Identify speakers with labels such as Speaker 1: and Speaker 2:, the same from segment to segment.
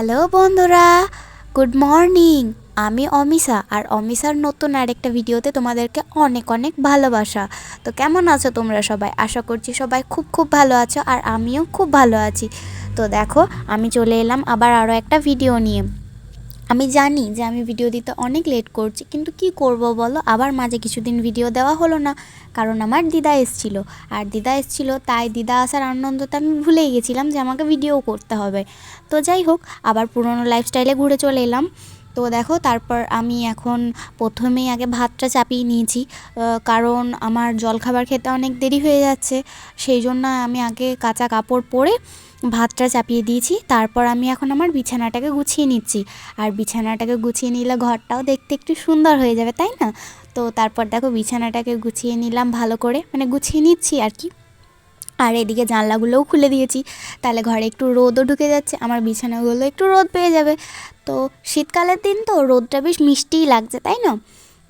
Speaker 1: Hello বন্ধুরা, good morning. আমি অমিশা, আর অমিশার নতুন আরেকটা ভিডিওতে তোমাদেরকে অনেক অনেক ভালোবাসা। তো কেমন আছো তোমরা সবাই? আশা করছি সবাই খুব খুব ভালো আছো, আর আমিও খুব ভালো আছি। তো দেখো, আমি চলে এলাম আবার আরও একটা ভিডিও নিয়ে। আমি জানি যে আমি ভিডিও দিতে অনেক লেট করছি, কিন্তু কি করব বলো, আবার মাঝে কিছুদিন ভিডিও দেওয়া হলো না, কারণ আমার দিদা এসেছিলো। আর দিদা এসেছিলো তাই দিদা আসার আনন্দতে আমি ভুলেই গেছিলাম যে আমাকে ভিডিও করতে হবে। তো যাই হোক, আবার পুরনো লাইফস্টাইলে ঘুরে চলে এলাম। তো দেখো, তারপর আমি এখন প্রথমেই আগে ভাতটা চাপিয়ে নিয়েছি, কারণ আমার জলখাবার খেতে অনেক দেরি হয়ে যাচ্ছে। সেই জন্য আমি আগে কাঁচা কাপড় পরে ভাতটা চাপিয়ে দিয়েছি। তারপর আমি এখন আমার বিছানাটাকে গুছিয়ে নিচ্ছি, আর বিছানাটাকে গুছিয়ে নিলে ঘরটাও দেখতে একটু সুন্দর হয়ে যাবে, তাই না? তো তারপর দেখো, বিছানাটাকে গুছিয়ে নিলাম ভালো করে, মানে গুছিয়ে নিচ্ছি আর কি। আর এদিকে জানলাগুলোও খুলে দিয়েছি, তাহলে ঘরে একটু রোদও ঢুকে যাচ্ছে, আমার বিছানাগুলো একটু রোদ পেয়ে যাবে। তো শীতকালের দিন তো রোদটা বেশ মিষ্টিই লাগছে, তাই না?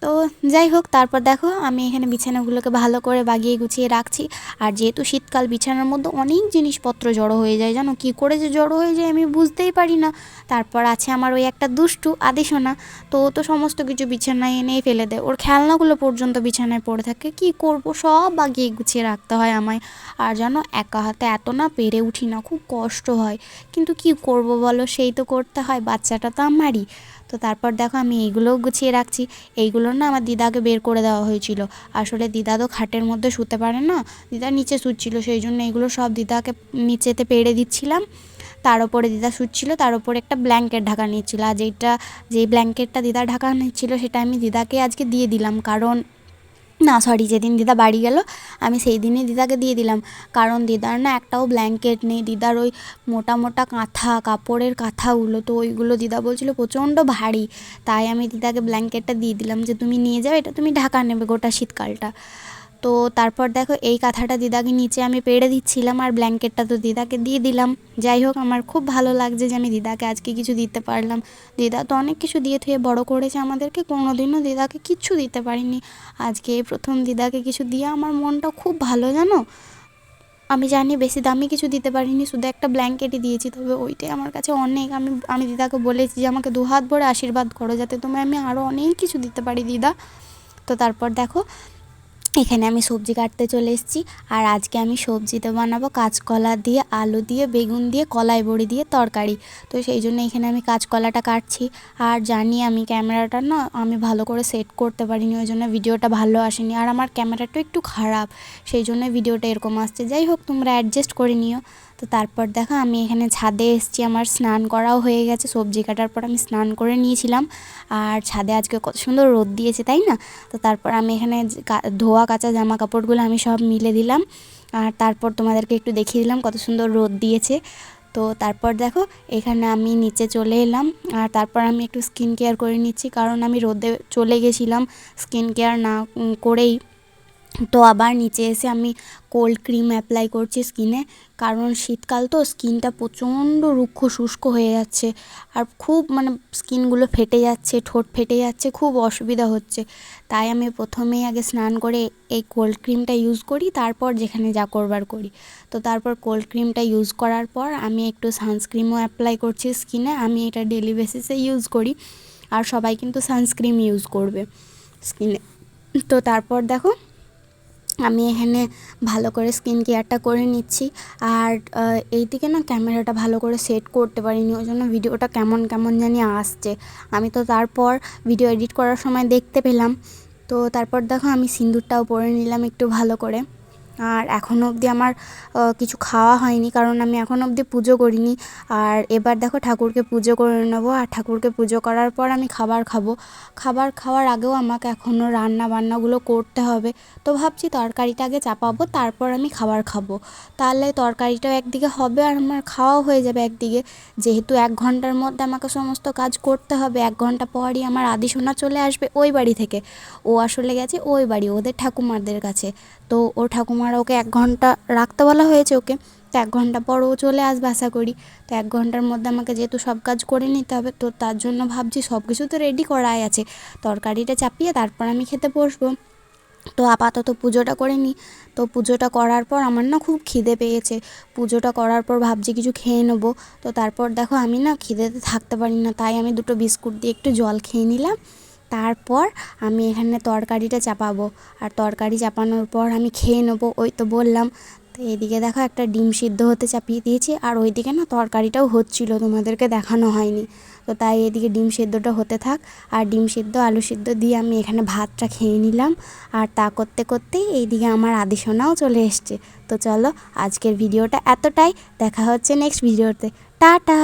Speaker 1: তো যাই হোক, তারপর দেখো আমি এখানে বিছানাগুলোকে ভালো করে বাগিয়ে গুছিয়ে রাখছি। আর যেহেতু শীতকাল, বিছানার মধ্যে অনেক জিনিসপত্র জড়ো হয়ে যায়, জানো কী করে যে জড়ো হয়ে যায় আমি বুঝতেই পারি না। তারপর আছে আমার ওই একটা দুষ্টু আদিসোনা, তো ও তো সমস্ত কিছু বিছানায় এনেই ফেলে দেয়, ওর খেলনাগুলো পর্যন্ত বিছানায় পড়ে থাকে। কি করব, সব বাগিয়ে গুছিয়ে রাখতে হয় আমায়। আর জানো, একা হাতে এত না পেরে উঠি না, খুব কষ্ট হয়, কিন্তু কি করব বলো, সেই তো করতে হয়, বাচ্চাটা তো আমারই। তো তারপর দেখো, আমি এইগুলোও গুছিয়ে রাখছি। এইগুলো না আমার দিদাকে বের করে দেওয়া হয়েছিল। আসলে দিদা তো খাটের মধ্যে শুতে পারে না, দিদা নিচে শুচ্ছিল, সেই জন্য এইগুলো সব দিদাকে নিচেতে পেড়ে দিচ্ছিলাম। তার ওপরে দিদা শুচ্ছিল, তার ওপরে একটা ব্ল্যাঙ্কেট ঢাকা নিচ্ছিল। আর যেই ব্ল্যাঙ্কেটটা দিদা ঢাকা নিচ্ছিল সেটা আমি দিদাকে আজকে দিয়ে দিলাম, কারণ না সরি, যেদিন দিদা বাড়ি গেল আমি সেই দিনই দিদাকে দিয়ে দিলাম। কারণ দিদার না একটাও ব্ল্যাঙ্কেট নেই, দিদার ওই মোটা মোটা কাঁথা, কাপড়ের কাঁথাগুলো, তো ওইগুলো দিদা বলছিল প্রচণ্ড ভারী। তাই আমি দিদাকে ব্ল্যাঙ্কেটটা দিয়ে দিলাম যে তুমি নিয়ে যাও, এটা তুমি ঢাকা নেবে গোটা শীতকালটা। তো তারপর দেখো, এই কাঁথাটা দিদাকে নিচে আমি পেড়ে দিচ্ছিলাম, আর ব্ল্যাঙ্কেটটা তো দিদাকে দিয়ে দিলাম। যাই হোক, আমার খুব ভালো লাগছে যে আমি দিদাকে আজকে কিছু দিতে পারলাম। দিদা তো অনেক কিছু দিয়ে থুয়ে বড় করেছে আমাদেরকে, কোনোদিনও দিদাকে কিচ্ছু দিতে পারিনি। আজকে এই প্রথম দিদাকে কিছু দিয়ে আমার মনটা খুব ভালো, জানো। আমি জানি বেশি দামি কিছু দিতে পারিনি, শুধু একটা ব্ল্যাঙ্কেটই দিয়েছি, তবে ওইটাই আমার কাছে অনেক। আমি দিদাকে বলেছি যে আমাকে দুহাত ভরে আশীর্বাদ করো, যাতে তোমায় আমি আরও অনেক কিছু দিতে পারি দিদা। তো তারপর দেখো, এখানে আমি সবজি কাটতে চলে এসেছি। আর আজকে আমি সবজিতে বানাবো কাঁচকলা দিয়ে, আলু দিয়ে, বেগুন দিয়ে, কলাই বড়ি দিয়ে তরকারি। তো সেই জন্য এখানে আমি কাঁচকলাটা কাটছি। আর জানি আমি ক্যামেরাটা না আমি ভালো করে সেট করতে পারিনি, ওই জন্য ভিডিওটা ভালো আসেনি। আর আমার ক্যামেরাটা একটু খারাপ, সেই জন্য ভিডিওটা এরকম আসছে। যাই হোক, তোমরা অ্যাডজাস্ট করে নিও। তো তারপর দেখো, আমি এখানে ছাদে এসেছি, আমার স্নান করাও হয়ে গেছে, সবজি কাটার পর আমি স্নান করে নিয়েছিলাম। আর ছাদে আজকে কত সুন্দর রোদ দিয়েছে, তাই না? তো তারপর আমি এখানে ধোয়া কাচা জামা কাপড়গুলো আমি সব মিলে দিলাম, আর তারপর তোমাদেরকে একটু দেখিয়ে দিলাম কত সুন্দর রোদ দিয়েছে। তো তারপর দেখো, এখানে আমি নিচে চলে এলাম, আর তারপর আমি একটু স্কিন কেয়ার করে নিচ্ছি, কারণ আমি রোদে চলে গেছিলাম স্কিন কেয়ার না করেই। তো আবার নিচে এসে আমি কোল্ড ক্রিম অ্যাপ্লাই করছি স্কিনে, কারণ শীতকাল তো স্কিনটা প্রচণ্ড রুক্ষ শুষ্ক হয়ে যাচ্ছে, আর খুব মানে স্কিনগুলো ফেটে যাচ্ছে, ঠোঁট ফেটে যাচ্ছে, খুব অসুবিধা হচ্ছে। তাই আমি প্রথমেই আগে স্নান করে এই কোল্ড ক্রিমটা ইউজ করি, তারপর যেখানে যা করবার করি। তো তারপর কোল্ড ক্রিমটা ইউজ করার পর আমি একটু সানস্ক্রিমও অ্যাপ্লাই করছি স্কিনে। আমি এটা ডেলি বেসিসে ইউজ করি, আর সবাই কিন্তু সানস্ক্রিম ইউজ করবে স্কিনে। তো তারপর দেখো, আমি এখানে ভালো করে স্কিন কেয়ারটা করে নিচ্ছি। আর এইদিকে না ক্যামেরাটা ভালো করে সেট করতে পারিনি, ওই জন্য ভিডিওটা কেমন কেমন জানি আসছে। আমি তো তারপর ভিডিও এডিট করার সময় দেখতে পেলাম। তো তারপর দেখো, আমি সিঁদুরটাও পরে নিলাম একটু ভালো করে। আর এখনও অবধি আমার কিছু খাওয়া হয়নি, কারণ আমি এখনও অবধি পুজো করিনি। আর এবার দেখো, ঠাকুরকে পুজো করে নেবো, আর ঠাকুরকে পুজো করার পর আমি খাবার খাবো। খাবার খাওয়ার আগেও আমাকে এখনও রান্না বান্নাগুলো করতে হবে। তো ভাবছি তরকারিটা আগে চাপাবো, তারপর আমি খাবার খাবো, তাহলে তরকারিটাও একদিকে হবে আর আমার খাওয়াও হয়ে যাবে একদিকে। যেহেতু 1 ঘন্টার মধ্যে আমাকে সমস্ত কাজ করতে হবে, 1 ঘন্টা পরই আমার আদিসোনা চলে আসবে ওই বাড়ি থেকে। ও আসলে গেছে ওই বাড়ি ওদের ঠাকুমাদের কাছে। তো ওর ঠাকুমারা ওকে 1 ঘন্টা রাখতে বলা হয়েছে ওকে। তো 1 ঘন্টা পর ও চলে আসবে আশা করি। তো 1 ঘন্টার মধ্যে আমাকে যেহেতু সব কাজ করে নিতে হবে, তো তার জন্য ভাবছি সব কিছু তো রেডি করাই আছে, তরকারিটা চাপিয়ে তারপর আমি খেতে বসবো। তো আপাতত পুজোটা করে নিই। তো পুজোটা করার পর আমার না খুব খিদে পেয়েছে। পুজোটা করার পর ভাবছি কিছু খেয়ে নেবো। তো তারপর দেখো আমি না খিদেতে থাকতে পারি না, তাই আমি দুটো বিস্কুট দিয়ে একটু জল খেয়ে নিলাম। তারপর আমি এখানে তরকারিটা চাপাবো, আর তরকারি চাপানোর পর আমি খেয়ে নেবো, ওই তো বললাম। তো এদিকে দেখো একটা ডিম সিদ্ধ হতে চাপিয়ে দিয়েছি, আর ওইদিকে না তরকারিটাও হচ্ছিলো, তোমাদেরকে দেখানো হয়নি। তো তাই এদিকে ডিম সিদ্ধটা হতে থাক, আর ডিম সিদ্ধ আলু সিদ্ধ দিয়ে আমি এখানে ভাতটা খেয়ে নিলাম। আর তা করতে করতেই এইদিকে আমার আদিসোনাও চলে এসছে। তো চলো, আজকের ভিডিওটা এতটাই, দেখা হচ্ছে নেক্সট ভিডিওতে। টাটা।